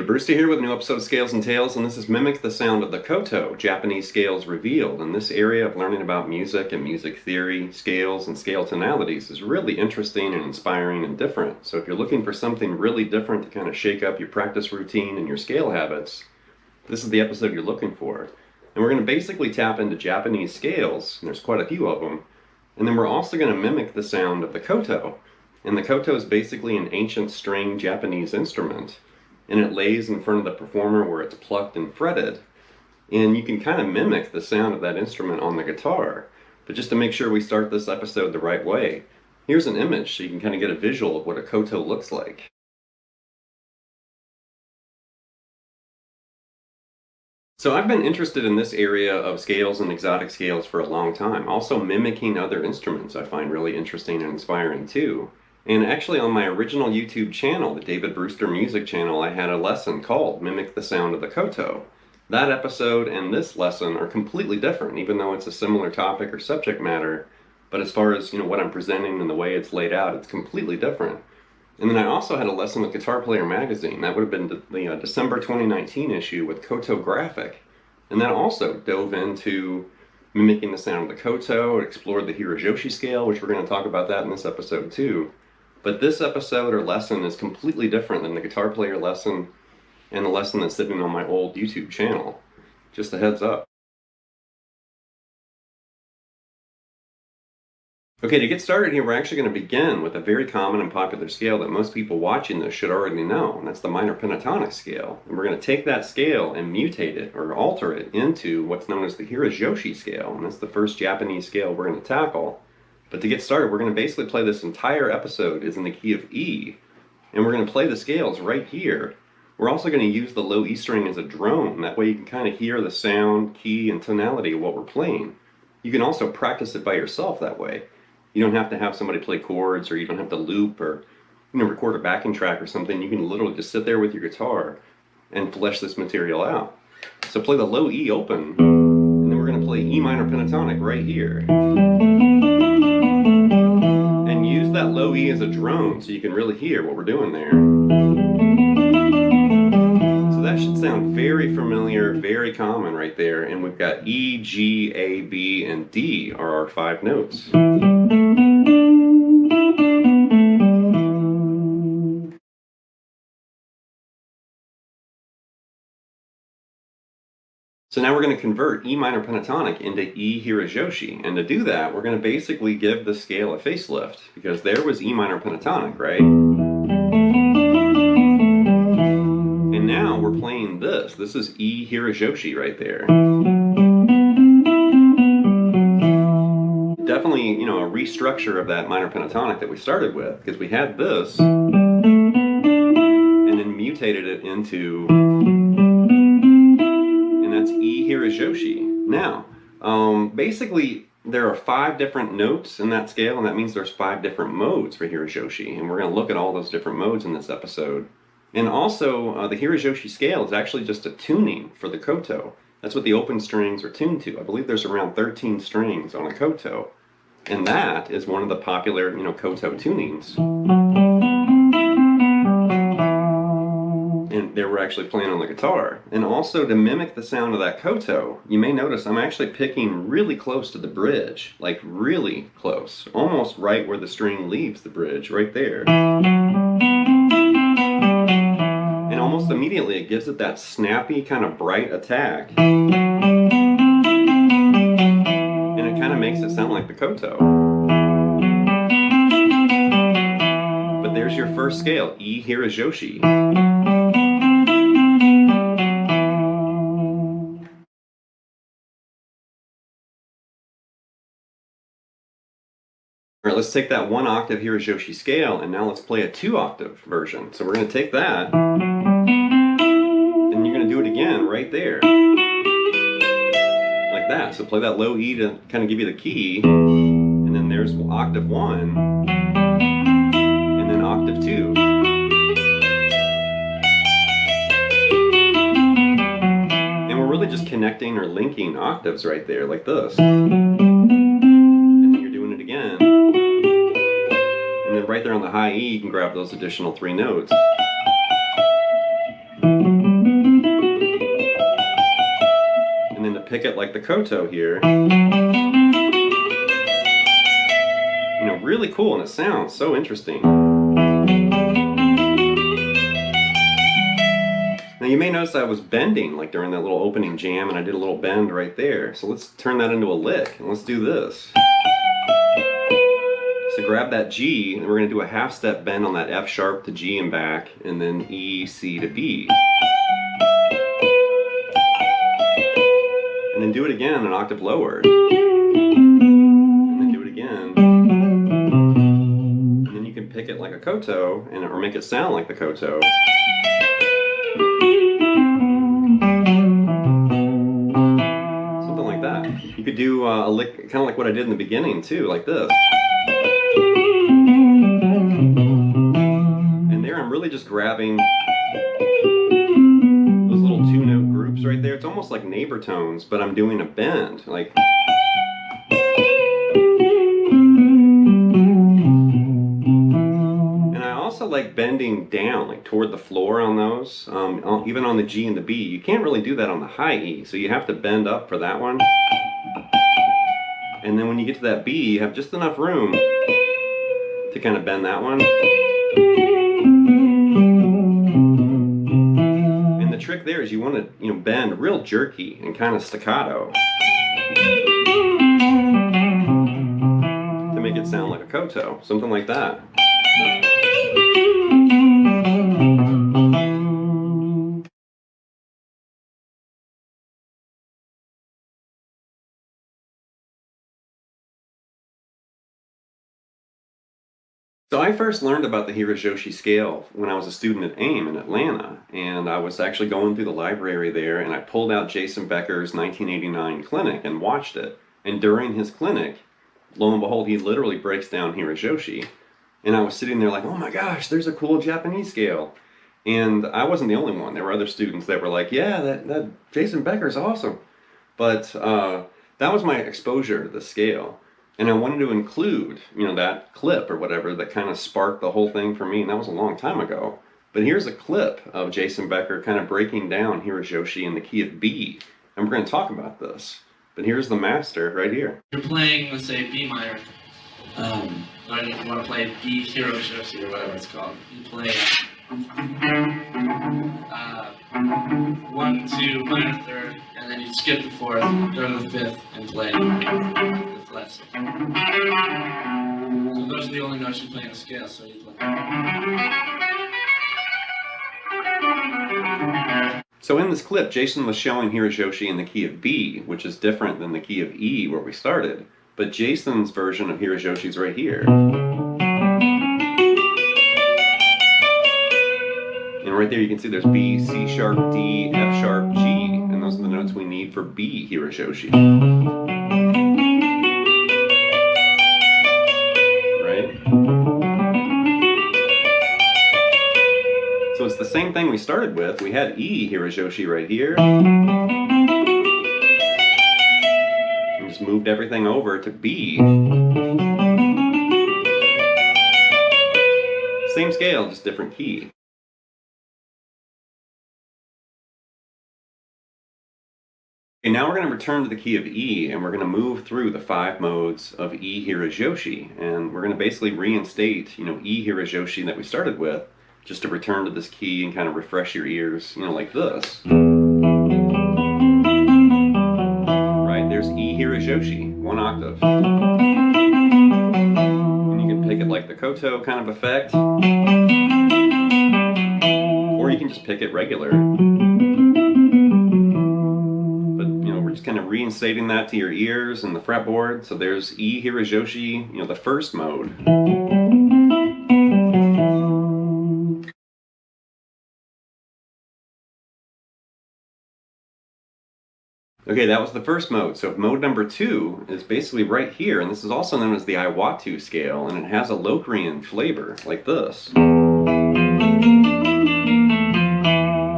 Brewster here with a new episode of Scales and Tales, and this is Mimic the Sound of the Koto, Japanese Scales Revealed. And this area of learning about music and music theory, scales, and scale tonalities is really interesting and inspiring and different. So if you're looking for something really different to kind of shake up your practice routine and your scale habits, this is the episode you're looking for. And we're going to basically tap into Japanese scales, and there's quite a few of them, and then we're also going to mimic the sound of the Koto. And the Koto is basically an ancient string Japanese instrument, and it lays in front of the performer where it's plucked and fretted. And you can kind of mimic the sound of that instrument on the guitar. But just to make sure we start this episode the right way, here's an image so you can kind of get a visual of what a Koto looks like. So I've been interested in this area of scales and exotic scales for a long time. Also mimicking other instruments I find really interesting and inspiring too. And actually on my original YouTube channel, the David Brewster Music channel, I had a lesson called Mimic the Sound of the Koto. That episode and this lesson are completely different, even though it's a similar topic or subject matter. But as far as what I'm presenting and the way it's laid out, it's completely different. And then I also had a lesson with Guitar Player magazine. That would have been the December 2019 issue with Koto Graphic. And that also dove into mimicking the sound of the Koto, explored the Hirajoshi scale, which we're going to talk about that in this episode too. But this episode or lesson is completely different than the Guitar Player lesson and the lesson that's sitting on my old YouTube channel. Just a heads up. Okay, to get started here, we're actually going to begin with a very common and popular scale that most people watching this should already know, and that's the minor pentatonic scale. And we're going to take that scale and mutate it, or alter it, into what's known as the Hirajoshi scale, and that's the first Japanese scale we're going to tackle. But to get started, we're going to basically play this entire episode is in the key of E, and we're going to play the scales right here. We're also going to use the low E string as a drone. That way you can kind of hear the sound, key, and tonality of what we're playing. You can also practice it by yourself that way. You don't have to have somebody play chords, or you don't have to loop, or record a backing track or something. You can literally just sit there with your guitar and flesh this material out. So play the low E open, and then we're going to play E minor pentatonic right here. And use that low E as a drone so you can really hear what we're doing there. So that should sound very familiar, very common right there. And we've got E, G, A, B, and D are our 5 notes. So now we're going to convert E minor pentatonic into E Hirajoshi, and to do that we're going to basically give the scale a facelift, because there was E minor pentatonic, right? And now we're playing this. This is E Hirajoshi right there. Definitely, a restructure of that minor pentatonic that we started with, because we had this and then mutated it into, that's E Hirajoshi. Now, basically, there are 5 different notes in that scale, and that means there's 5 different modes for Hirajoshi, and we're going to look at all those different modes in this episode. And also, the Hirajoshi scale is actually just a tuning for the Koto. That's what the open strings are tuned to. I believe there's around 13 strings on a Koto, and that is one of the popular, Koto tunings. And there we're actually playing on the guitar. And also to mimic the sound of that Koto, you may notice I'm actually picking really close to the bridge, like really close, almost right where the string leaves the bridge, right there. And almost immediately it gives it that snappy, kind of bright attack. And it kind of makes it sound like the koto. But there's your first scale, E Hirajoshi. All right, let's take that 1 octave Hirajoshi scale, and now let's play a 2 octave version. So we're going to take that, and you're going to do it again right there. Like that. So play that low E to kind of give you the key, and then there's octave 1, and then octave 2. And we're really just connecting or linking octaves right there, like this. And then you're doing it again. And then right there on the high E, you can grab those additional 3 notes. And then to pick it like the koto here, you know, really cool, and it sounds so interesting. Now you may notice I was bending like during that little opening jam, and I did a little bend right there. So let's turn that into a lick, and let's do this. So grab that G, and we're going to do a half step bend on that F sharp to G and back, and then E, C to B. And then do it again an octave lower. And then do it again. And then you can pick it like a koto, or make it sound like the koto. Something like that. You could do a lick, kind of like what I did in the beginning too, like this. And there I'm really just grabbing those little 2-note groups right there. It's almost like neighbor tones, but I'm doing a bend, like. And I also like bending down, like toward the floor on those, even on the G and the B. You can't really do that on the high E, so you have to bend up for that one. And then when you get to that B, you have just enough room to kind of bend that one. And the trick there is you want to, bend real jerky and kind of staccato to make it sound like a koto, something like that. So I first learned about the Hirajoshi scale when I was a student at AIM in Atlanta, and I was actually going through the library there, and I pulled out Jason Becker's 1989 clinic and watched it. And during his clinic, lo and behold, he literally breaks down Hirajoshi. And I was sitting there like, oh my gosh, there's a cool Japanese scale. And I wasn't the only one. There were other students that were like, yeah, that Jason Becker's awesome. But that was my exposure to the scale. And I wanted to include, that clip or whatever that kind of sparked the whole thing for me, and that was a long time ago. But here's a clip of Jason Becker kind of breaking down Hirajoshi in the key of B, and we're going to talk about this. But here's the master right here. You're playing, let's say, B minor. Or you want to play B Hirajoshi or whatever it's called. You play 1, 2, minor third, and then you skip the 4th, go to the 5th, and play the flat. So those are the only notes you play in a scale, so you play. So in this clip, Jason was showing Hirajoshi in the key of B, which is different than the key of E where we started. But Jason's version of Hirajoshi is right here. And right there you can see there's B, C sharp, D, F sharp, G. And those are the notes we need for B Hirajoshi. Right? So it's the same thing we started with. We had E Hirajoshi right here. And just moved everything over to B. Same scale, just different key. Okay, now we're going to return to the key of E, and we're going to move through the 5 modes of E Hirajoshi, and we're going to basically reinstate, E Hirajoshi that we started with, just to return to this key and kind of refresh your ears, you know, like this. Right, there's E Hirajoshi, 1 octave. And you can pick it like the Koto kind of effect, or you can just pick it regular. But, you know, we're just kind of reinstating that to your ears and the fretboard. So there's E Hirajoshi, you know, the first mode. Okay, that was the first mode. So mode number 2 is basically right here, and this is also known as the Iwatu scale, and it has a Locrian flavor, like this. You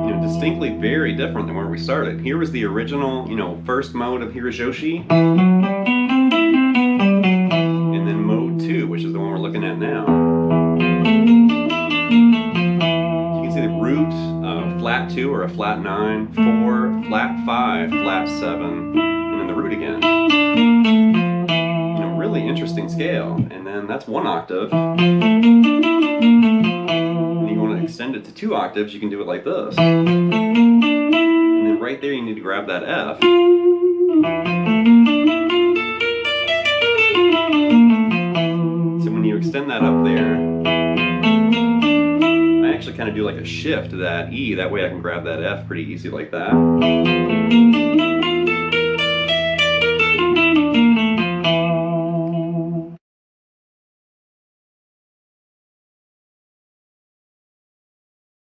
know, distinctly very different than where we started. Here was the original, you know, first mode of Hirajoshi, and then mode 2, which is the one we're looking at now. You can see the root, flat 2 or a flat 9, 4, flat 5, flat 7, and then the root again. You know, really interesting scale. And then that's 1 octave. And you want to extend it to 2 octaves, you can do it like this. And then right there you need to grab that F. So when you extend that up there, kind of do like a shift to that E, that way I can grab that F pretty easy like that.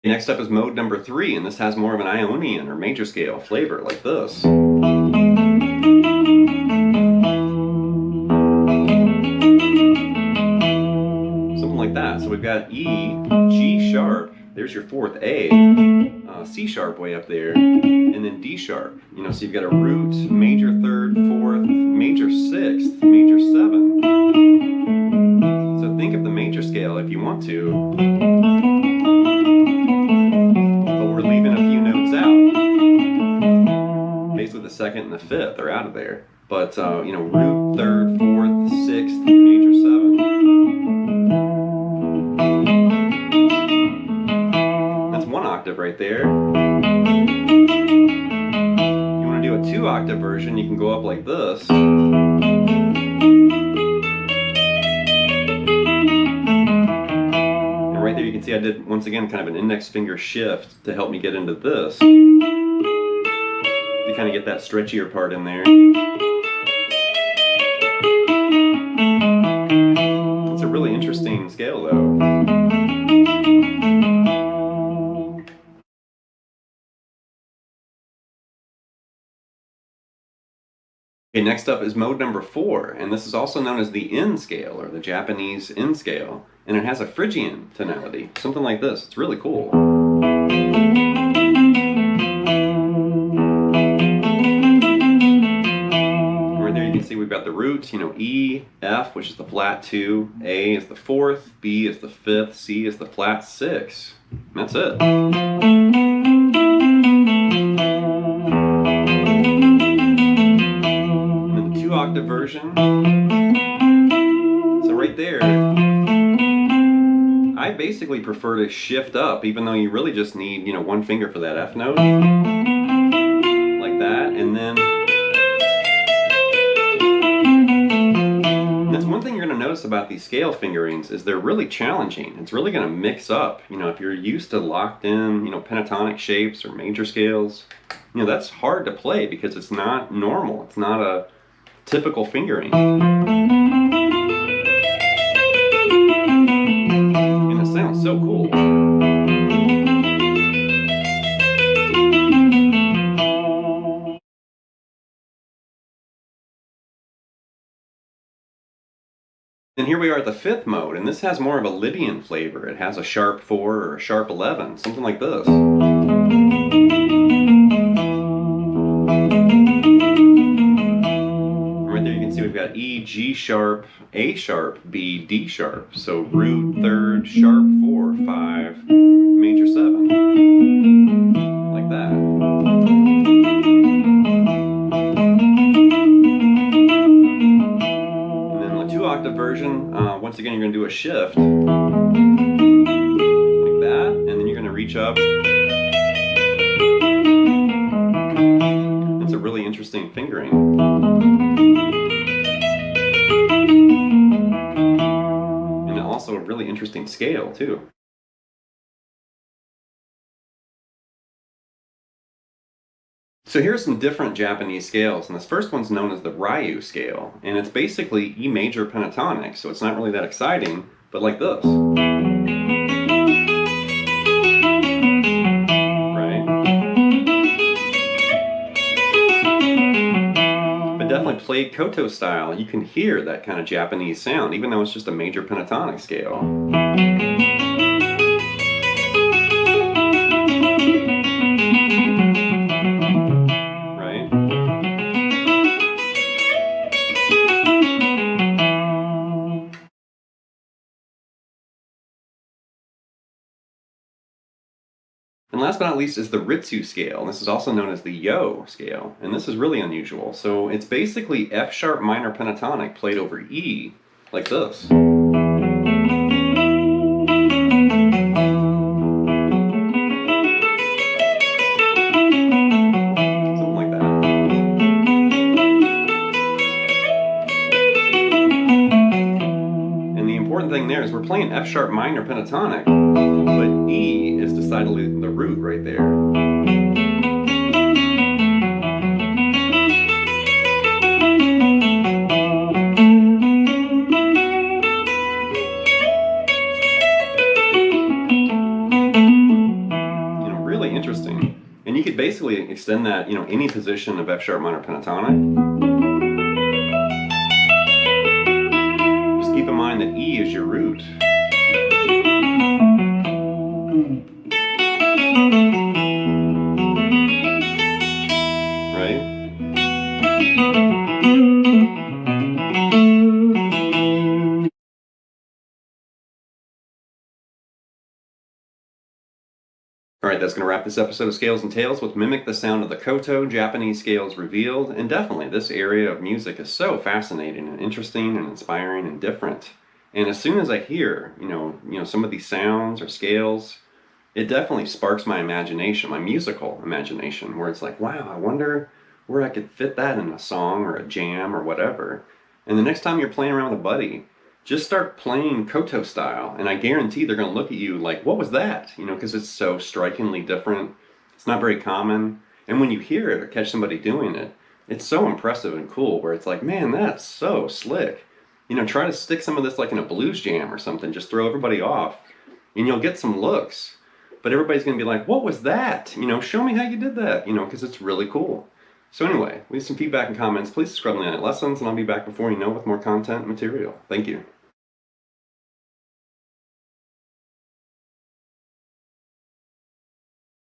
Next up is mode number 3, and this has more of an Ionian or major scale flavor like this. Something like that. So we've got E, G sharp, there's your 4th A, C sharp way up there, and then D sharp. You know, so you've got a root, major 3rd, 4th, major 6th, major 7. So think of the major scale if you want to, but we're leaving a few notes out. Basically the 2nd and the 5th are out of there. But, you know, root, 3rd, 4th, 6th, major 7. That's 1 octave right there. If you want to do a 2 octave version, you can go up like this. And right there you can see I did, once again, kind of an index finger shift to help me get into this. You kind of get that stretchier part in there. It's a really interesting scale though. Okay, next up is mode number 4, and this is also known as the N scale, or the Japanese N scale, and it has a Phrygian tonality, something like this. It's really cool. Right there you can see we've got the roots, you know, E, F, which is the flat 2, A is the 4th, B is the 5th, C is the flat 6. And that's it. Octave version. So right there, I basically prefer to shift up, even though you really just need, you know, 1 finger for that F note, like that, and then that's one thing you're going to notice about these scale fingerings is they're really challenging. It's really going to mix up. You know, if you're used to locked in, you know, pentatonic shapes or major scales, you know, that's hard to play because it's not normal. It's not a typical fingering. And it sounds so cool. And here we are at the 5th mode, and this has more of a Lydian flavor. It has a sharp 4 or a sharp 11, something like this. We've got E, G sharp, A sharp, B, D sharp. So root, 3rd, sharp 4, 5, major 7. Like that. And then the 2 octave version, once again you're going to do a shift. Like that. that, and then you're going to reach up. It's a really interesting fingering. And also a really interesting scale, too. So here's some different Japanese scales, and this first one's known as the Ryu scale, and it's basically E major pentatonic, so it's not really that exciting, but like this. Right? But definitely played Koto style, you can hear that kind of Japanese sound, even though it's just a major pentatonic scale. And last but not least is the Ritsu scale. This is also known as the Yo scale, and this is really unusual. So it's basically F sharp minor pentatonic played over E, like this. Something like that. And the important thing there is we're playing F sharp minor pentatonic, but E is decidedly the root right there. Really interesting. And you could basically extend that, any position of F sharp minor pentatonic. Just keep in mind that E is your root. Right? Alright, that's going to wrap this episode of Scales and Tales with Mimic the Sound of the Koto, Japanese Scales Revealed, and definitely this area of music is so fascinating and interesting and inspiring and different. And as soon as I hear, some of these sounds or scales, it definitely sparks my imagination, my musical imagination, where it's like, wow, I wonder where I could fit that in a song or a jam or whatever. And the next time you're playing around with a buddy, just start playing Koto style, and I guarantee they're going to look at you like, what was that? Because it's so strikingly different. It's not very common. And when you hear it or catch somebody doing it, it's so impressive and cool where it's like, man, that's so slick. Try to stick some of this like in a blues jam or something, just throw everybody off, and you'll get some looks. But everybody's going to be like, what was that? Show me how you did that, because it's really cool. So anyway, leave some feedback and comments. Please subscribe to Night Lessons, and I'll be back before you know with more content and material. Thank you.